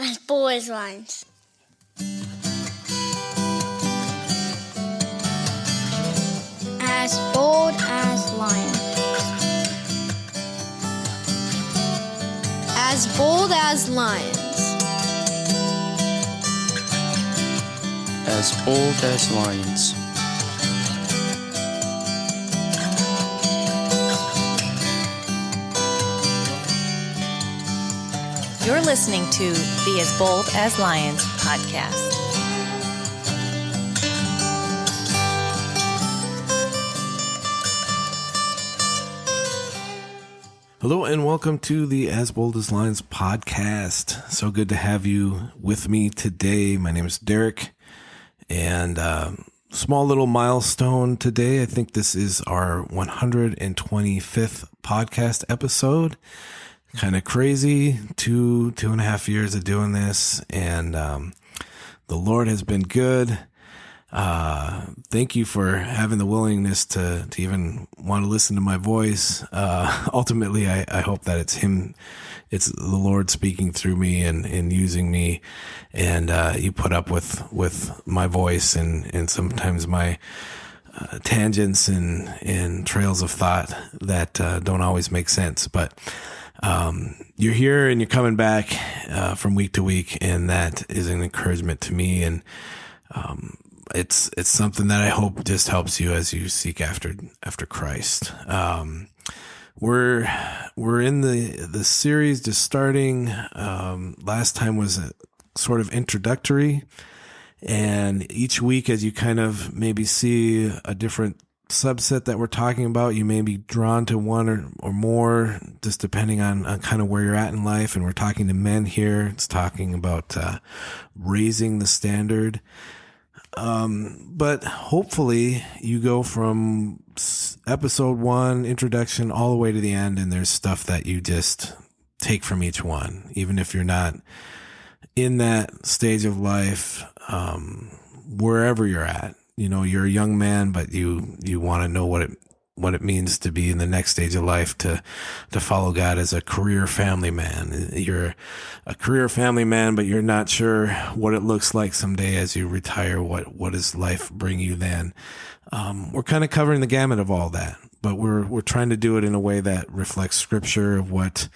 As bold as lions. As bold as lions. As bold as lions. As bold as lions. You're listening to the As Bold as Lions podcast. Hello and welcome to the As Bold as Lions podcast. So good to have you with me today. My name is Derek, and small little milestone today. I think this is our 125th podcast episode. Kind of crazy, two and a half years of doing this, and the Lord has been good. Thank you for having the willingness to even want to listen to my voice. Ultimately, I hope that it's the Lord speaking through me and using me, and you put up with my voice and sometimes my tangents and trails of thought that don't always make sense, but you're here and you're coming back from week to week, and that is an encouragement to me, and it's something that I hope just helps you as you seek after Christ. We're in the series just starting. Last time was a sort of introductory, and each week as you kind of maybe see a different subset that we're talking about, you may be drawn to one or more, just depending on kind of where you're at in life. And we're talking to men here. It's talking about raising the standard. But hopefully you go from episode 1 introduction all the way to the end, and there's stuff that you just take from each one, even if you're not in that stage of life, wherever you're at. You know, you're a young man, but you want to know what it means to be in the next stage of life, to follow God as a career family man. You're a career family man, but you're not sure what it looks like someday as you retire. What does life bring you then? We're kind of covering the gamut of all that, but we're trying to do it in a way that reflects scripture of what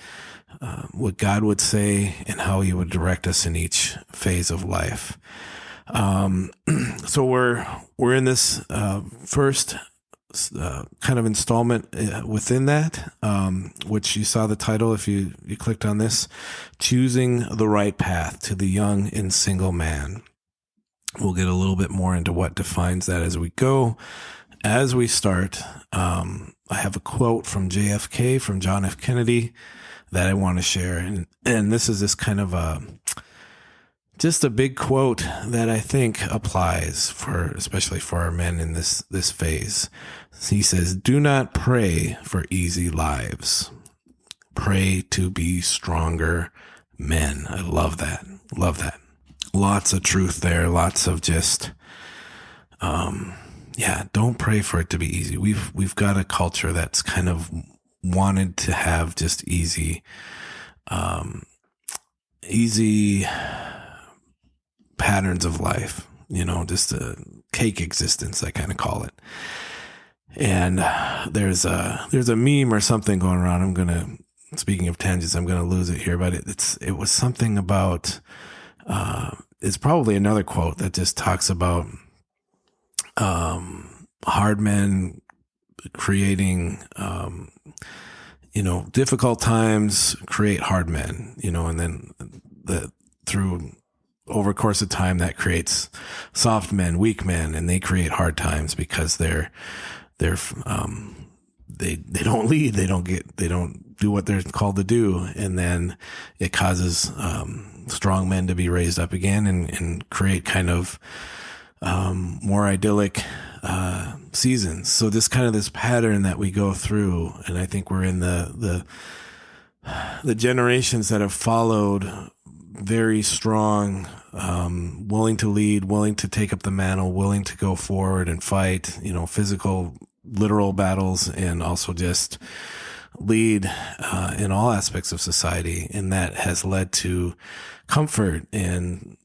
God would say and how he would direct us in each phase of life. So we're in this first kind of installment within that, which you saw the title if you clicked on this, Choosing the Right Path to the Young and Single Man. We'll get a little bit more into what defines that as we go. As we start, I have a quote from JFK, from John F. Kennedy, that I want to share, and this is this kind of just a big quote that I think applies especially for our men in this phase. He says, "Do not pray for easy lives. Pray to be stronger men." I love that. Love that. Lots of truth there. Lots of just, don't pray for it to be easy. We've got a culture that's kind of wanted to have just easy patterns of life, just a cake existence, I kind of call it. And there's a meme or something going around. Speaking of tangents, I'm gonna lose it here, but it was something about, it's probably another quote that just talks about hard men creating, difficult times create hard men, and then through over a course of time that creates soft men, weak men, and they create hard times because they don't lead, they don't do what they're called to do, and then it causes strong men to be raised up again and create kind of more idyllic seasons. So this kind of this pattern that we go through, and I think we're in the generations that have followed very strong, willing to lead, willing to take up the mantle, willing to go forward and fight, physical, literal battles, and also just lead in all aspects of society, and that has led to comfort and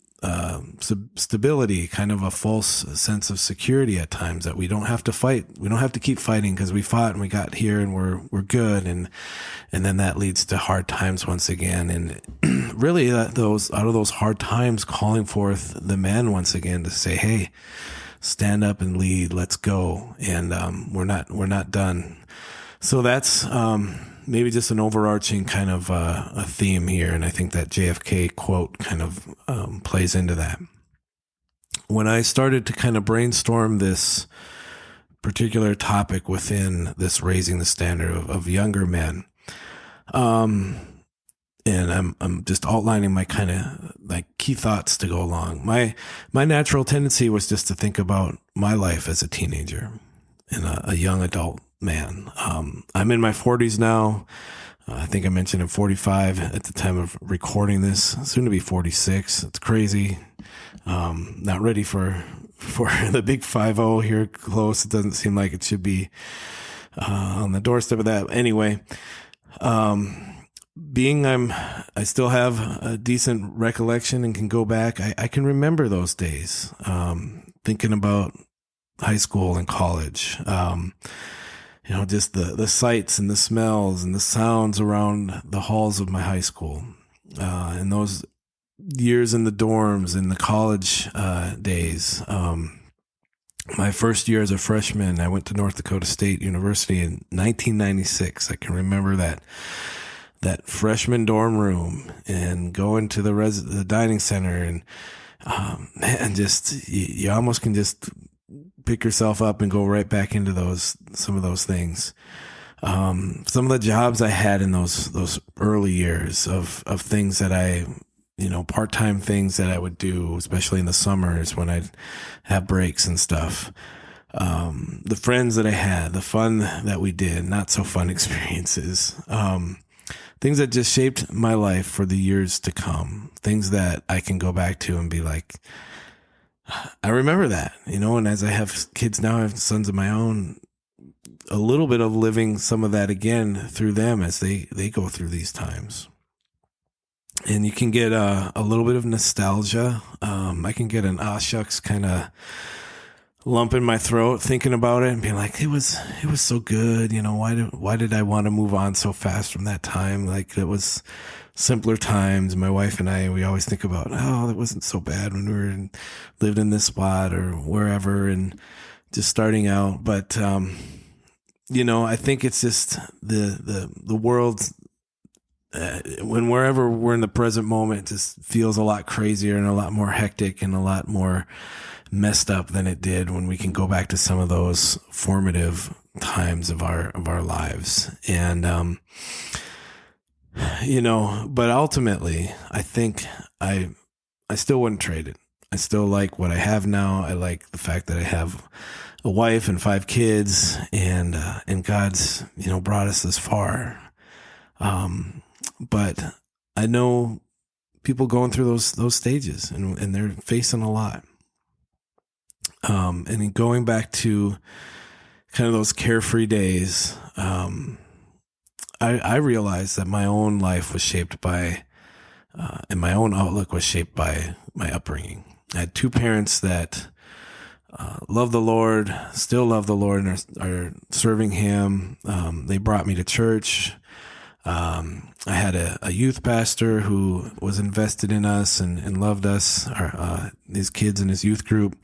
stability, kind of a false sense of security at times, that we don't have to fight. We don't have to keep fighting because we fought and we got here and we're good. And then that leads to hard times once again. And really out of those hard times, calling forth the men once again to say, hey, stand up and lead, let's go. And we're not done. So that's maybe just an overarching kind of a theme here, and I think that JFK quote kind of plays into that. When I started to kind of brainstorm this particular topic within this raising the standard of younger men, and I'm just outlining my kind of like key thoughts to go along. My natural tendency was just to think about my life as a teenager and a young adult man. I'm in my 40s now. I think I mentioned I'm 45 at the time of recording this, soon to be 46. It's crazy. Not ready for the big 5-0 here close. It doesn't seem like it should be on the doorstep of that. Anyway, I still have a decent recollection and can go back. I can remember those days, thinking about high school and college. Just the sights and the smells and the sounds around the halls of my high school, and those years in the dorms in the college days. My first year as a freshman, I went to North Dakota State University in 1996. I can remember that freshman dorm room and going to the dining center, and man, just you almost can just pick yourself up and go right back into some of those things. Some of the jobs I had in those early years of things that I, part-time things that I would do, especially in the summers when I'd have breaks and stuff. The friends that I had, the fun that we did, not so fun experiences. Things that just shaped my life for the years to come. Things that I can go back to and be like, I remember that, and as I have kids now, I have sons of my own, a little bit of living some of that again through them as they go through these times. And you can get a little bit of nostalgia. I can get an shucks kind of lump in my throat thinking about it and being like, it was so good. Why did I want to move on so fast from that time? Like, it was simpler times. My wife and I, we always think about, that wasn't so bad when lived in this spot or wherever and just starting out. But, I think it's just the world, wherever we're in the present moment, just feels a lot crazier and a lot more hectic and a lot more messed up than it did when we can go back to some of those formative times of our lives. And, but ultimately, I think I still wouldn't trade it. I still like what I have now. I like the fact that I have a wife and 5 kids, and God's, brought us this far. But I know people going through those stages, and they're facing a lot. And in going back to kind of those carefree days, I realized that my own life was shaped by, and my own outlook was shaped by my upbringing. I had 2 parents that love the Lord, still love the Lord, and are serving Him. They brought me to church. I had a youth pastor who was invested in us and loved us, his kids in his youth group,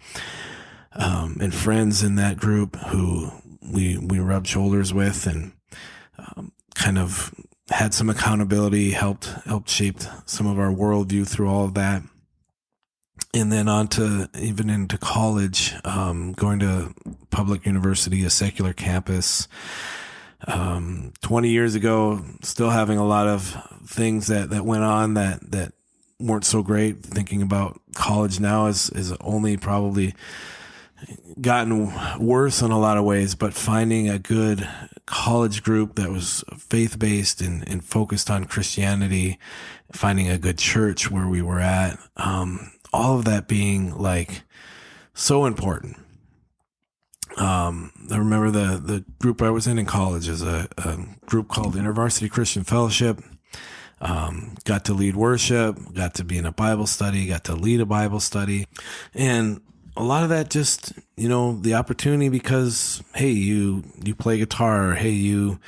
and friends in that group who we rubbed shoulders with, and kind of had some accountability, helped shape some of our worldview through all of that. And then even into college, going to public university, a secular campus. 20 years ago, still having a lot of things that went on that weren't so great. Thinking about college now is only probably gotten worse in a lot of ways, but finding a good college group that was faith-based and focused on Christianity, finding a good church where we were at, all of that being like so important. I remember the group I was in college is a group called InterVarsity Christian Fellowship. Got to lead worship, got to be in a Bible study, got to lead a Bible study. And a lot of that just, the opportunity because, hey, you play guitar, or, hey, you've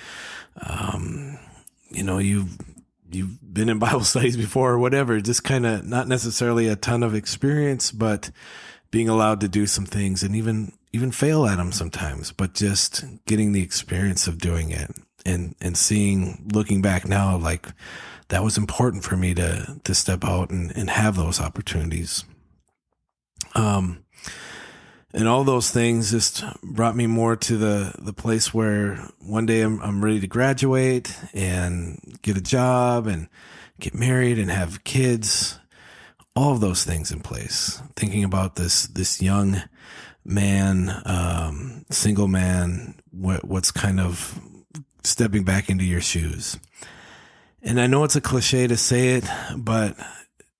been in Bible studies before or whatever, just kind of not necessarily a ton of experience, but being allowed to do some things and even fail at them sometimes, but just getting the experience of doing it and seeing, looking back now, like that was important for me to step out and have those opportunities. And all those things just brought me more to the place where one day I'm ready to graduate and get a job and get married and have kids, all of those things in place. Thinking about this young man, single man, what's kind of stepping back into your shoes. And I know it's a cliche to say it, but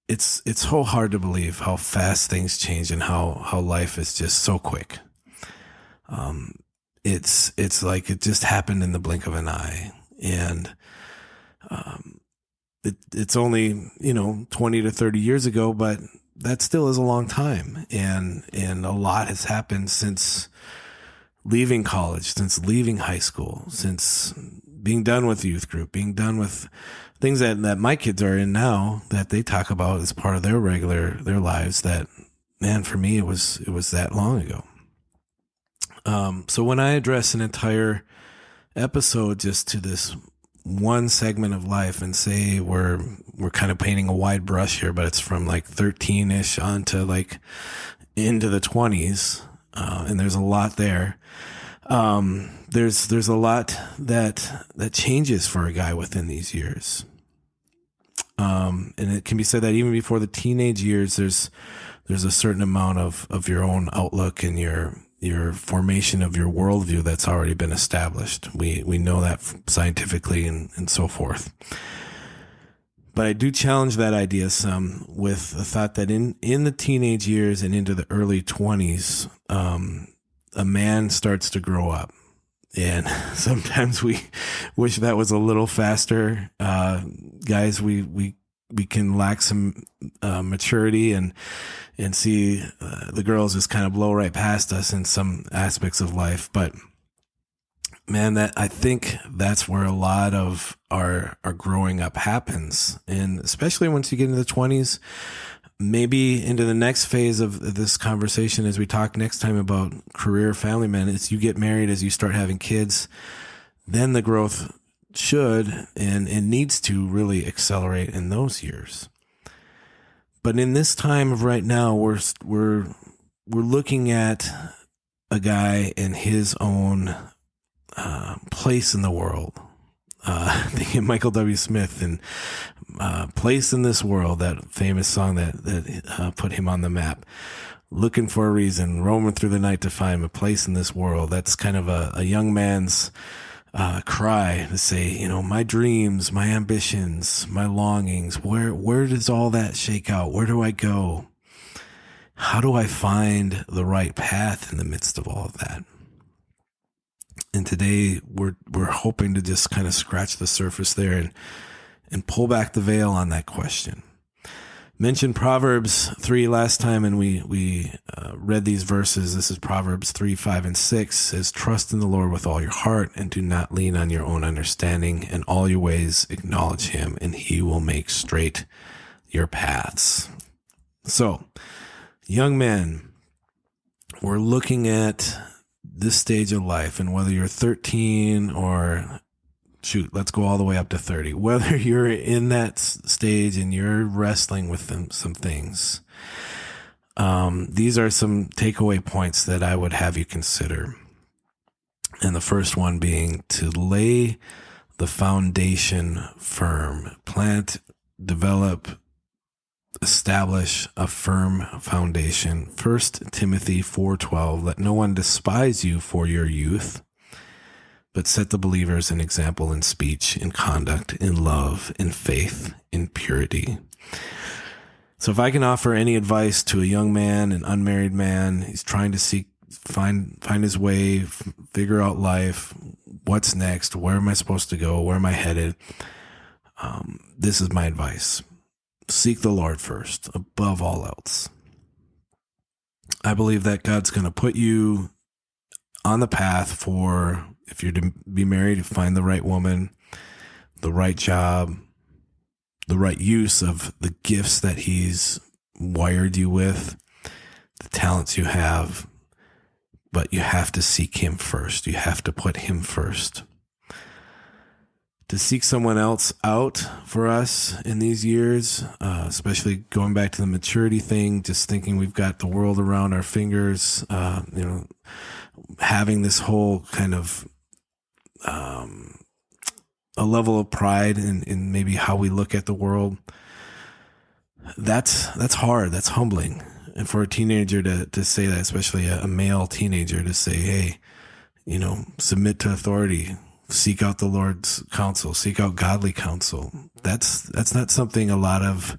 it's so hard to believe how fast things change and how life is just so quick. It's like it just happened in the blink of an eye. And it's only, 20 to 30 years ago, but that still is a long time. And a lot has happened since leaving college, since leaving high school, since being done with youth group, being done with things that my kids are in now that they talk about as part of their lives that, man, for me, it was that long ago. So when I address an entire episode just to this one segment of life and say we're kind of painting a wide brush here, but it's from like 13-ish on to like into the 20s. And there's a lot there. There's a lot that changes for a guy within these years. And it can be said that even before the teenage years, there's a certain amount of your own outlook and your formation of your worldview that's already been established. We know that scientifically and so forth. But I do challenge that idea some with the thought that in the teenage years and into the early 20s, a man starts to grow up. And sometimes we wish that was a little faster. Guys, we can lack some maturity and see the girls just kind of blow right past us in some aspects of life. But man, I think that's where a lot of our growing up happens. And especially once you get into the 20s, maybe into the next phase of this conversation as we talk next time about career family men, as you get married, as you start having kids, then the growth should and needs to really accelerate in those years. But in this time of right now, we're looking at a guy and his own place in the world. Thinking Michael W. Smith and Place in This World, that famous song that put him on the map. Looking for a reason, roaming through the night to find a place in this world. That's kind of a young man's cry to say, my dreams, my ambitions, my longings, where does all that shake out? Where do I go? How do I find the right path in the midst of all of that? And today we're hoping to just kind of scratch the surface there and pull back the veil on that question. Mentioned Proverbs 3 last time, and we read these verses. This is Proverbs 3, 5, and 6. It says, trust in the Lord with all your heart and do not lean on your own understanding. In all your ways acknowledge him, and he will make straight your paths. So, young men, we're looking at this stage of life, and whether you're 13 or let's go all the way up to 30, whether you're in that stage and you're wrestling with some things, these are some takeaway points that I would have you consider. And the first one being to lay the foundation firm, plant, develop, establish a firm foundation. 1 Timothy 4:12, let no one despise you for your youth, but set the believers an example in speech, in conduct, in love, in faith, in purity. So if I can offer any advice to a young man, an unmarried man, he's trying to seek find his way, figure out life. What's next? Where am I supposed to go? Where am I headed? This is my advice. Seek the Lord first, above all else. I believe that God's going to put you on the path for, if you're to be married, to find the right woman, the right job, the right use of the gifts that He's wired you with, the talents you have. But you have to seek Him first. You have to put Him first. To seek someone else out for us in these years, especially going back to the maturity thing, just thinking we've got the world around our fingers, having this whole kind of a level of pride in maybe how we look at the world. That's hard. That's humbling. And for a teenager to say that, especially a male teenager, to say, hey, submit to authority, seek out the Lord's counsel, seek out godly counsel. That's not something a lot of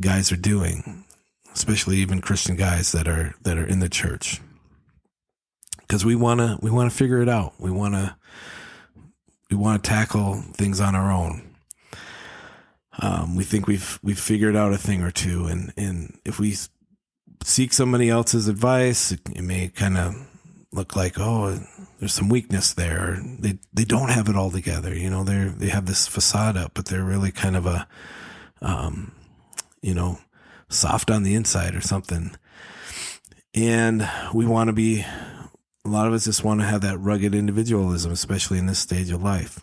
guys are doing, especially even Christian guys that are in the church. Because we want to figure it out. We want to tackle things on our own. We think we've figured out a thing or two, and if we seek somebody else's advice, it may kind of look like, oh, there's some weakness there. They don't have it all together. They have this facade up, but they're really kind of a, soft on the inside or something. And a lot of us just want to have that rugged individualism, especially in this stage of life.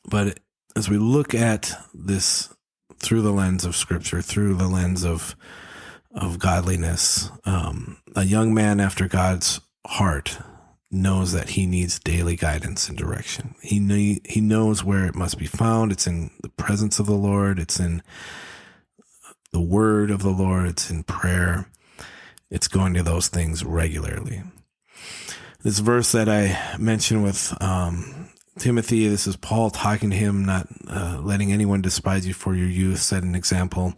But as we look at this through the lens of Scripture, through the lens of godliness, a young man after God's heart knows that he needs daily guidance and direction. He knows where it must be found. It's in the presence of the Lord. It's in the word of the Lord. It's in prayer. It's going to those things regularly. This verse that I mentioned with Timothy, this is Paul talking to him, not letting anyone despise you for your youth, set an example.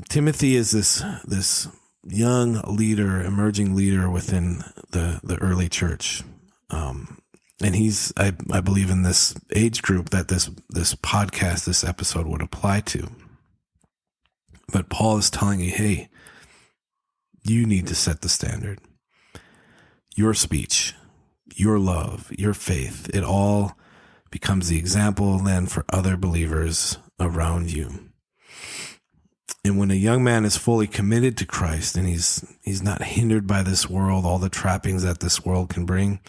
Timothy is this young leader, emerging leader within the early church. And he's, I believe, in this age group that this podcast, this episode would apply to. But Paul is telling you, hey, you need to set the standard. Your speech, your love, your faith, it all becomes the example then for other believers around you. And when a young man is fully committed to Christ and he's not hindered by this world, all the trappings that this world can bring,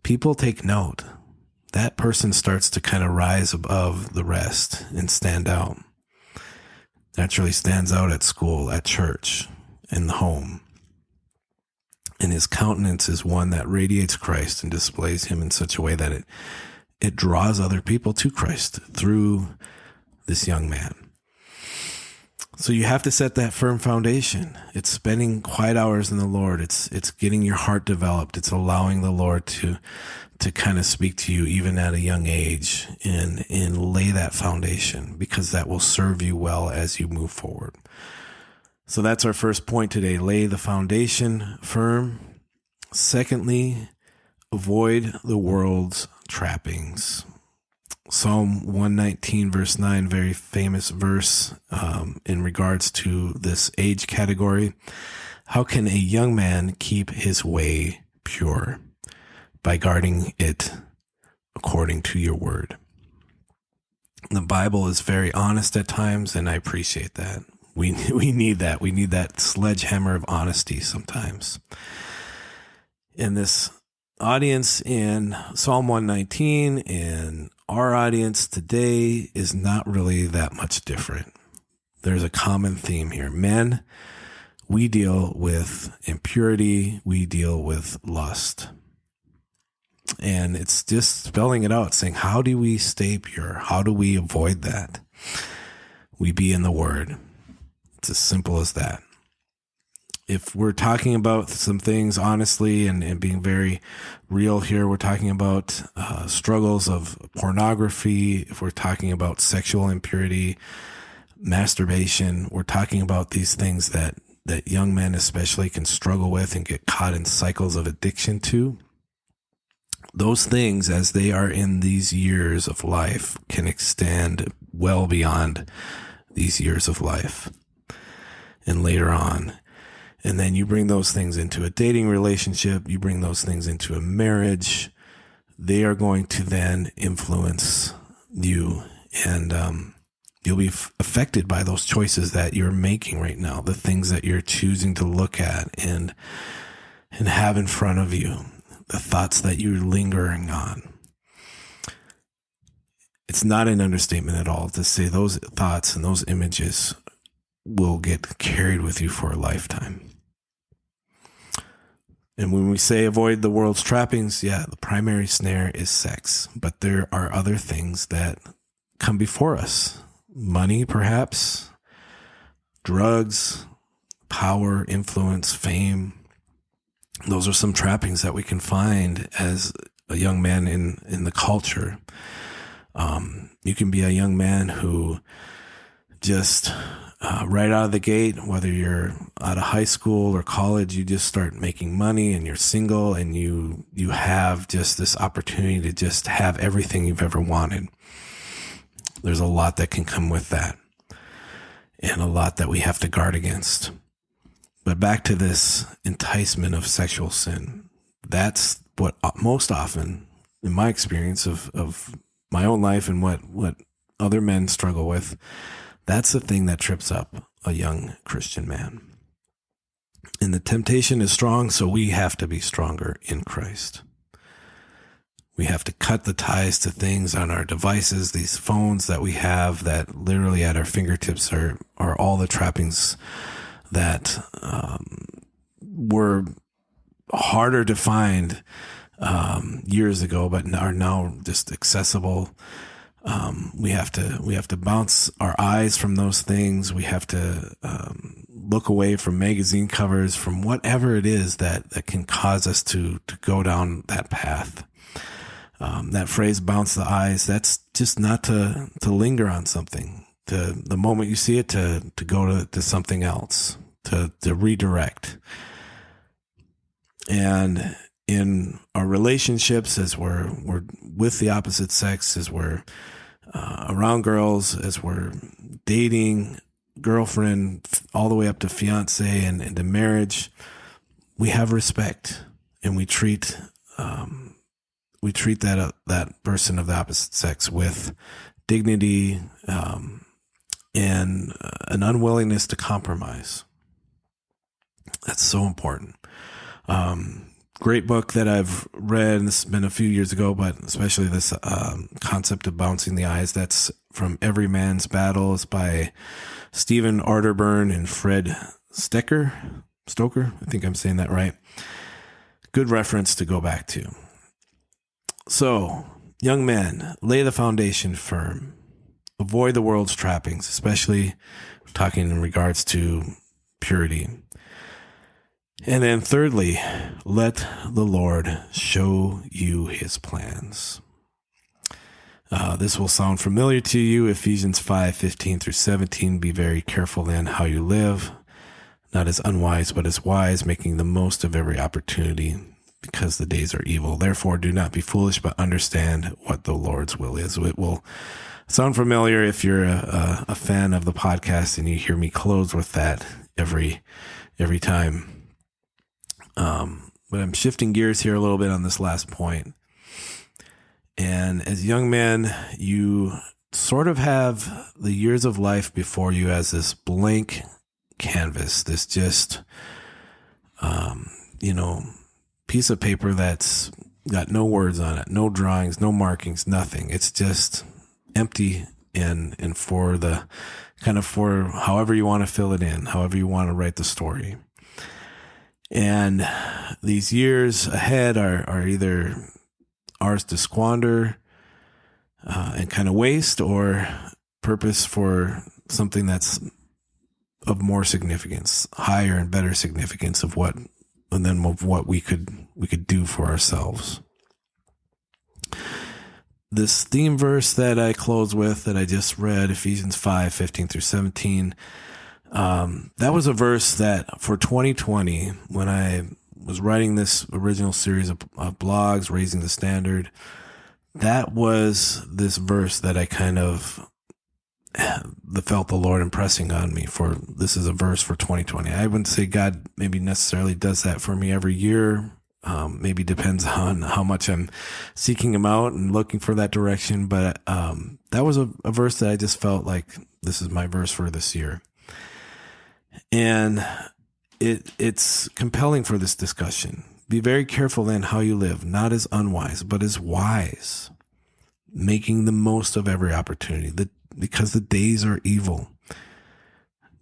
people take note. That person starts to kind of rise above the rest and stand out. Naturally stands out at school, at church, in the home. And his countenance is one that radiates Christ and displays Him in such a way that it draws other people to Christ through this young man. So you have to set that firm foundation. It's spending quiet hours in the Lord. It's getting your heart developed. It's allowing the Lord to kind of speak to you even at a young age and lay that foundation, because that will serve you well as you move forward. So that's our first point today. Lay the foundation firm. Secondly, avoid the world's trappings. Psalm 119 verse 9, very famous verse in regards to this age category. How can a young man keep his way pure? By guarding it according to your word. The Bible is very honest at times, and I appreciate that. We need that. We need that sledgehammer of honesty sometimes. And this audience in Psalm 119 and our audience today is not really that much different. There's a common theme here. Men, we deal with impurity. We deal with lust. And it's just spelling it out, saying, how do we stay pure? How do we avoid that? We be in the Word. It's as simple as that. If we're talking about some things honestly and being very real here, we're talking about struggles of pornography. If we're talking about sexual impurity, masturbation, we're talking about these things that that young men especially can struggle with and get caught in cycles of addiction to, those things, as they are in these years of life, can extend well beyond these years of life and later on. And then you bring those things into a dating relationship, you bring those things into a marriage, they are going to then influence you, and you'll be affected by those choices that you're making right now, the things that you're choosing to look at and have in front of you, the thoughts that you're lingering on. It's not an understatement at all to say those thoughts and those images will get carried with you for a lifetime. And when we say avoid the world's trappings, the primary snare is sex, but there are other things that come before us. Money, perhaps, drugs, power, influence, fame. Those are some trappings that we can find as a young man in the culture. You can be a young man who just right out of the gate, whether you're out of high school or college, you just start making money and you're single and you have just this opportunity to just have everything you've ever wanted. There's a lot that can come with that and a lot that we have to guard against. But back to this enticement of sexual sin. That's what most often, in my experience of my own life and what other men struggle with, that's the thing that trips up a young Christian man. And the temptation is strong, so we have to be stronger in Christ. We have to cut the ties to things on our devices, these phones that we have that literally at our fingertips are all the trappings that were harder to find years ago, but are now just accessible. We have to bounce our eyes from those things. We have to look away from magazine covers, from whatever it is that can cause us to go down that path. That phrase, bounce the eyes, that's just not to linger on something. The moment you see it, to go to something else, to redirect. And in our relationships, as we're with the opposite sex, as we're around girls, as we're dating, girlfriend, all the way up to fiance and to marriage, we have respect, and we treat that person of the opposite sex with dignity and an unwillingness to compromise. That's so important. Great book that I've read, and this has been a few years ago, but especially this concept of bouncing the eyes. That's from Every Man's Battle. It's by Stephen Arterburn and Fred Stoker. I think I'm saying that right. Good reference to go back to. So, young men, lay the foundation firm. Avoid the world's trappings, especially talking in regards to purity. And then thirdly, let the Lord show you his plans. This will sound familiar to you. Ephesians 5:15-17. Be very careful then how you live, not as unwise, but as wise, making the most of every opportunity, because the days are evil. Therefore, do not be foolish, but understand what the Lord's will is. It will sound familiar if you're a fan of the podcast and you hear me close with that every time. But I'm shifting gears here a little bit on this last point. And as young men, you sort of have the years of life before you as this blank canvas, this just, piece of paper that's got no words on it, no drawings, no markings, nothing. It's just empty and for for however you want to fill it in, however you want to write the story. And these years ahead are either ours to squander and kind of waste, or purpose for something that's of more significance, higher and better significance of what we could do for ourselves. This theme verse that I close with, that I just read, Ephesians 5:15-17, That was a verse that for 2020, when I was writing this original series of blogs, Raising the Standard, that was this verse that I kind of felt the Lord impressing on me for. This is a verse for 2020. I wouldn't say God maybe necessarily does that for me every year. Maybe depends on how much I'm seeking him out and looking for that direction. But that was a verse that I just felt like this is my verse for this year. And it's compelling for this discussion. Be very careful then how you live, not as unwise, but as wise, making the most of every opportunity, because the days are evil.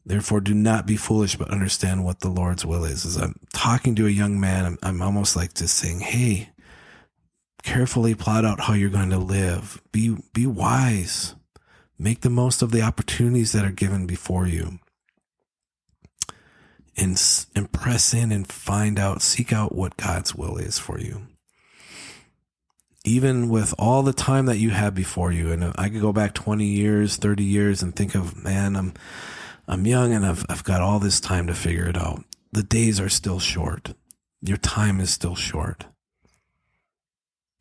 Therefore, do not be foolish, but understand what the Lord's will is. As I'm talking to a young man, I'm almost like just saying, hey, carefully plot out how you're going to live. Be wise. Make the most of the opportunities that are given before you. And press in and seek out what God's will is for you. Even with all the time that you have before you, and I could go back 20 years, 30 years and think of, man, I'm young and I've got all this time to figure it out. The days are still short. Your time is still short.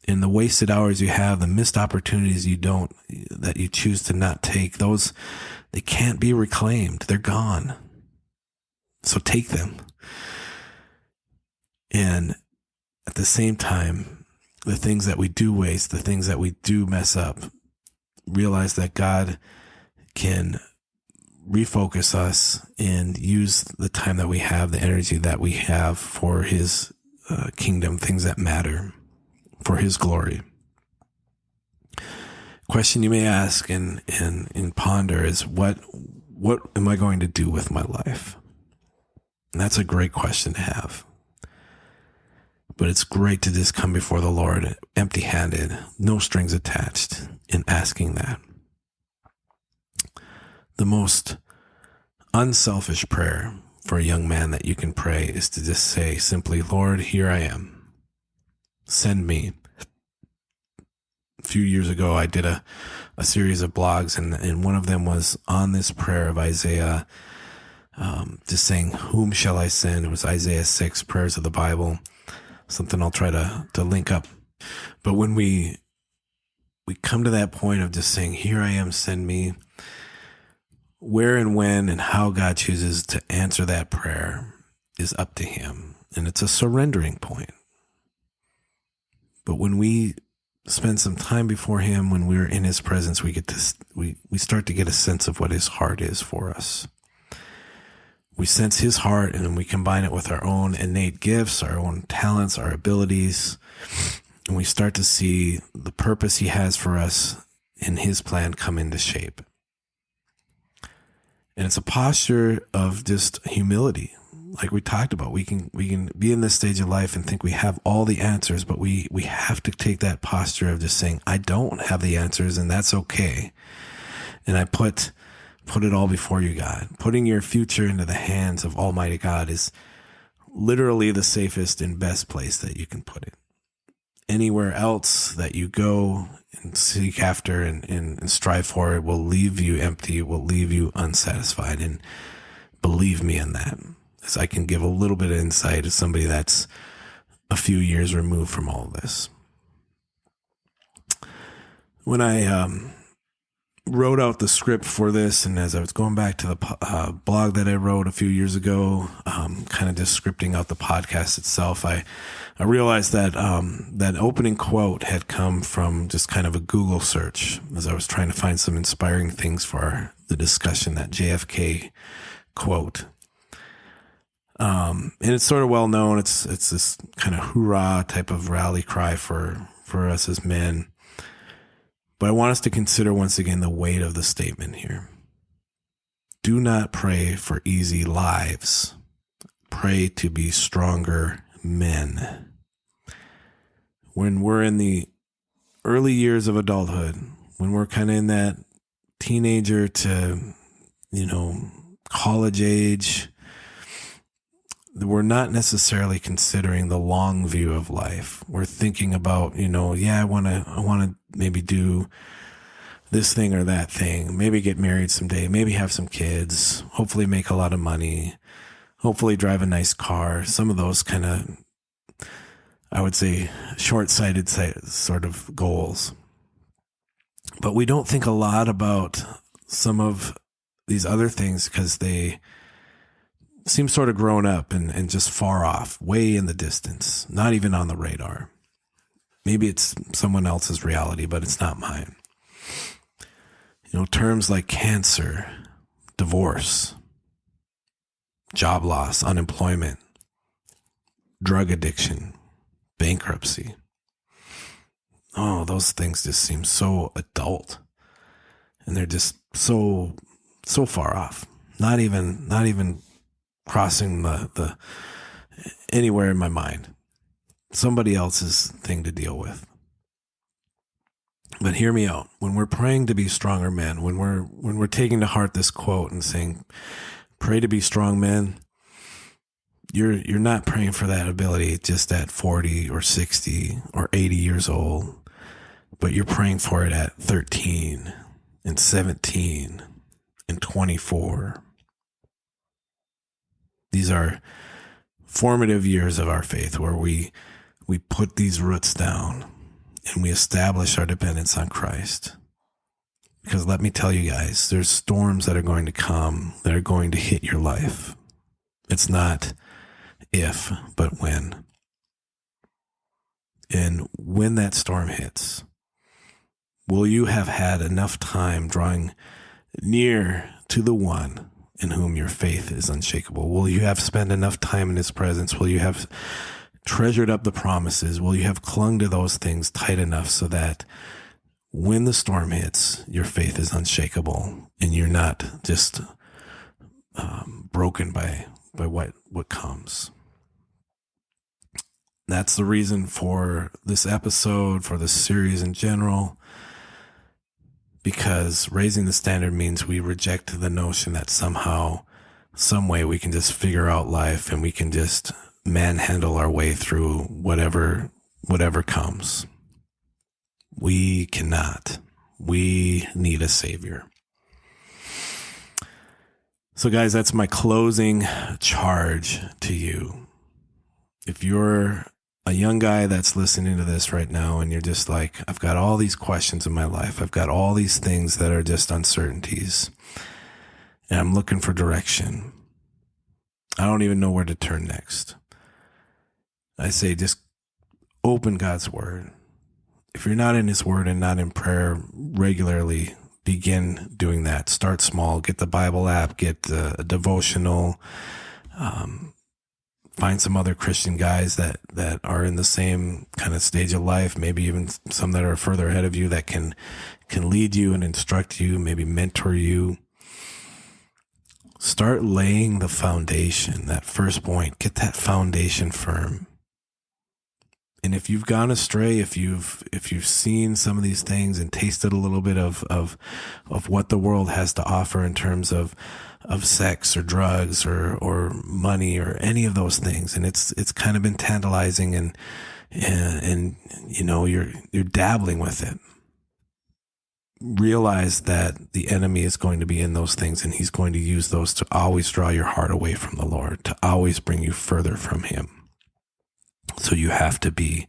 And the wasted hours you have, the missed opportunities that you choose to not take, they can't be reclaimed. They're gone. So take them. And at the same time, the things that we do waste, the things that we do mess up, realize that God can refocus us and use the time that we have, the energy that we have for his kingdom, things that matter, for his glory. Question you may ask and ponder is, what am I going to do with my life? And that's a great question to have. But it's great to just come before the Lord empty-handed, no strings attached, in asking that. The most unselfish prayer for a young man that you can pray is to just say simply, Lord, here I am. Send me. A few years ago, I did a series of blogs, and one of them was on this prayer of Isaiah, just saying, whom shall I send? It was Isaiah 6, prayers of the Bible, something I'll try to link up. But when we come to that point of just saying, here I am, send me, where and when and how God chooses to answer that prayer is up to him. And it's a surrendering point. But when we spend some time before him, when we're in his presence, we start to get a sense of what his heart is for us. We sense his heart, and then we combine it with our own innate gifts, our own talents, our abilities, and we start to see the purpose he has for us in his plan come into shape. And it's a posture of just humility. Like we talked about, we can be in this stage of life and think we have all the answers, but we have to take that posture of just saying, I don't have the answers, and that's okay. And I put it all before you, God. Putting your future into the hands of Almighty God is literally the safest and best place that you can put it. Anywhere else that you go and seek after and strive for, it will leave you empty. It will leave you unsatisfied. And believe me in that, as I can give a little bit of insight as somebody that's a few years removed from all of this. When I wrote out the script for this, and as I was going back to the blog that I wrote a few years ago, kind of just scripting out the podcast itself, I realized that that opening quote had come from just kind of a Google search as I was trying to find some inspiring things for the discussion, that JFK quote. And it's sort of well known. It's this kind of hoorah type of rally cry for us as men. But I want us to consider once again the weight of the statement here. Do not pray for easy lives. Pray to be stronger men. When we're in the early years of adulthood, when we're kind of in that teenager to, college age, we're not necessarily considering the long view of life. We're thinking about, I want to maybe do this thing or that thing, maybe get married someday, maybe have some kids, hopefully make a lot of money, hopefully drive a nice car. Some of those kind of, I would say, short-sighted sort of goals. But we don't think a lot about some of these other things because they seem sort of grown up and just far off, way in the distance, not even on the radar. Maybe it's someone else's reality, but it's not mine. Terms like cancer, divorce, job loss, unemployment, drug addiction, bankruptcy. Oh, those things just seem so adult. And they're just so far off. Not even crossing the anywhere in my mind. Somebody else's thing to deal with. But hear me out. When we're praying to be stronger men, when we're taking to heart this quote and saying, pray to be strong men, you're not praying for that ability just at 40 or 60 or 80 years old, but you're praying for it at 13 and 17 and 24. These are formative years of our faith where we put these roots down and we establish our dependence on Christ. Because let me tell you guys, there's storms that are going to come, that are going to hit your life. It's not if, but when. And when that storm hits, will you have had enough time drawing near to the one in whom your faith is unshakable? Will you have spent enough time in his presence? Will you have treasured up the promises? Will you have clung to those things tight enough so that when the storm hits, your faith is unshakable and you're not just broken by what comes? That's the reason for this episode, for this series in general, because raising the standard means we reject the notion that somehow, some way we can just figure out life and we can just manhandle our way through whatever comes. We cannot. We need a savior. So guys, that's my closing charge to you. If you're a young guy that's listening to this right now and you're just like, I've got all these questions in my life. I've got all these things that are just uncertainties and I'm looking for direction. I don't even know where to turn next. I say just open God's word. If you're not in his word and not in prayer regularly, begin doing that. Start small. Get the Bible app, get a devotional, find some other Christian guys that are in the same kind of stage of life, maybe even some that are further ahead of you that can lead you and instruct you, maybe mentor you. Start laying the foundation, that first point. Get that foundation firm. And if you've gone astray, if you've seen some of these things and tasted a little bit of what the world has to offer in terms of sex or drugs or money or any of those things, and it's kind of been tantalizing and you're dabbling with it, realize that the enemy is going to be in those things and he's going to use those to always draw your heart away from the Lord, to always bring you further from him. So you have to be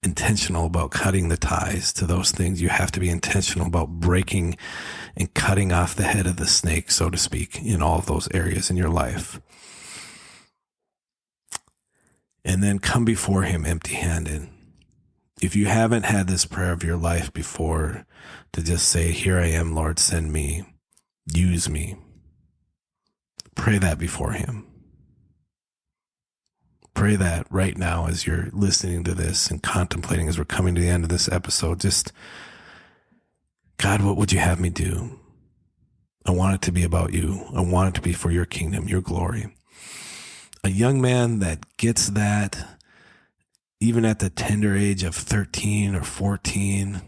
intentional about cutting the ties to those things. You have to be intentional about breaking and cutting off the head of the snake, so to speak, in all of those areas in your life. And then come before him empty-handed. If you haven't had this prayer of your life before, to just say, here I am, Lord, send me, use me. Pray that before him. Pray that right now as you're listening to this and contemplating as we're coming to the end of this episode. Just, God, what would you have me do? I want it to be about you. I want it to be for your kingdom, your glory. A young man that gets that, even at the tender age of 13 or 14,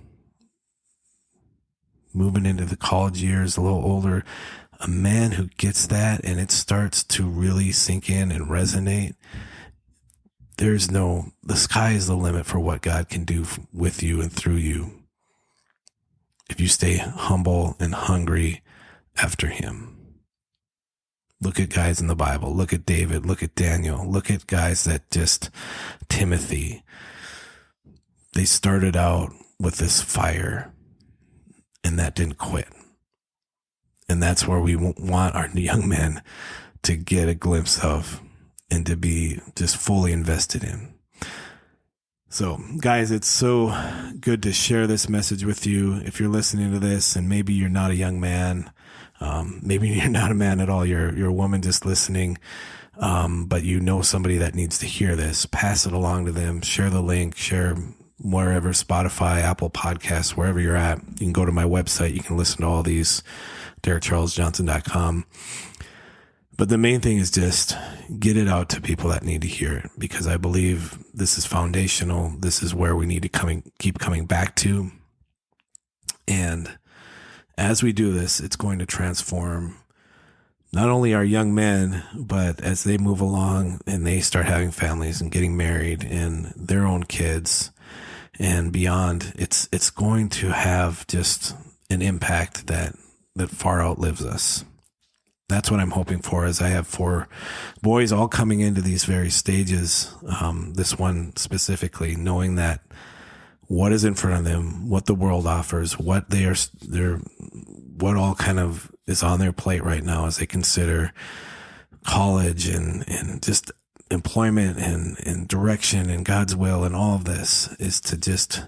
moving into the college years, a little older, a man who gets that and it starts to really sink in and resonate, the sky is the limit for what God can do with you and through you. if you stay humble and hungry after him. Look at guys in the Bible. Look at David. Look at Daniel. Look at guys that just, Timothy. They started out with this fire, and that didn't quit. And that's where we want our young men to get a glimpse of and to be just fully invested in. So, guys, it's so good to share this message with you. If you're listening to this and maybe you're not a young man, maybe you're not a man at all, you're a woman just listening, but you know somebody that needs to hear this, pass it along to them, share the link, share wherever, Spotify, Apple Podcasts, wherever you're at. You can go to my website. You can listen to all these, DerekCharlesJohnson.com. But the main thing is just get it out to people that need to hear it, because I believe this is foundational. This is where we need to keep coming back to. And as we do this, it's going to transform not only our young men, but as they move along and they start having families and getting married and their own kids and beyond, it's going to have just an impact that far outlives us. That's what I'm hoping for, as I have 4 boys all coming into these various stages. This one specifically, knowing that what is in front of them, what the world offers, what what all kind of is on their plate right now as they consider college and just employment and direction and God's will, and all of this is to just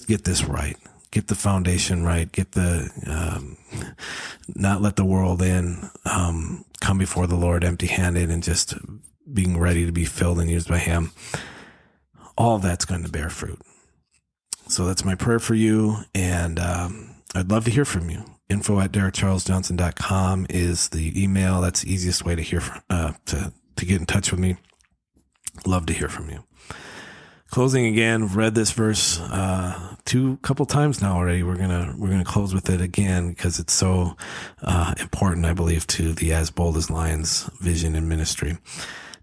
get this right. Get the foundation right, get not let the world in, come before the Lord empty-handed and just being ready to be filled and used by him. All of that's going to bear fruit. So that's my prayer for you. And, I'd love to hear from you. info@DerekCharlesJohnson.com is the email. That's the easiest way to hear to get in touch with me. Love to hear from you. Closing again, read this verse couple times now already. We're gonna close with it again because it's so important, I believe, to the As Bold as Lions vision and ministry.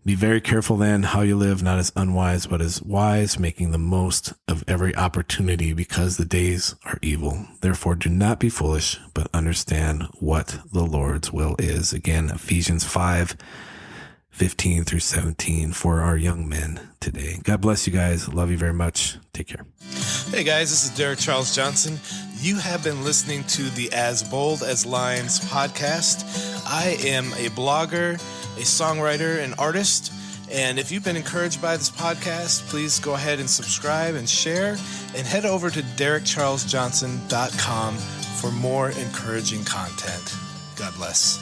Be very careful then how you live, not as unwise, but as wise, making the most of every opportunity, because the days are evil. Therefore, do not be foolish, but understand what the Lord's will is. Again, Ephesians 5:15 through 17 for our young men today. God bless you guys. Love you very much. Take care. Hey guys, this is Derek Charles Johnson. You have been listening to the As Bold as Lions podcast. I am a blogger, a songwriter, an artist. And if you've been encouraged by this podcast, please go ahead and subscribe and share, and head over to DerekCharlesJohnson.com for more encouraging content. God bless.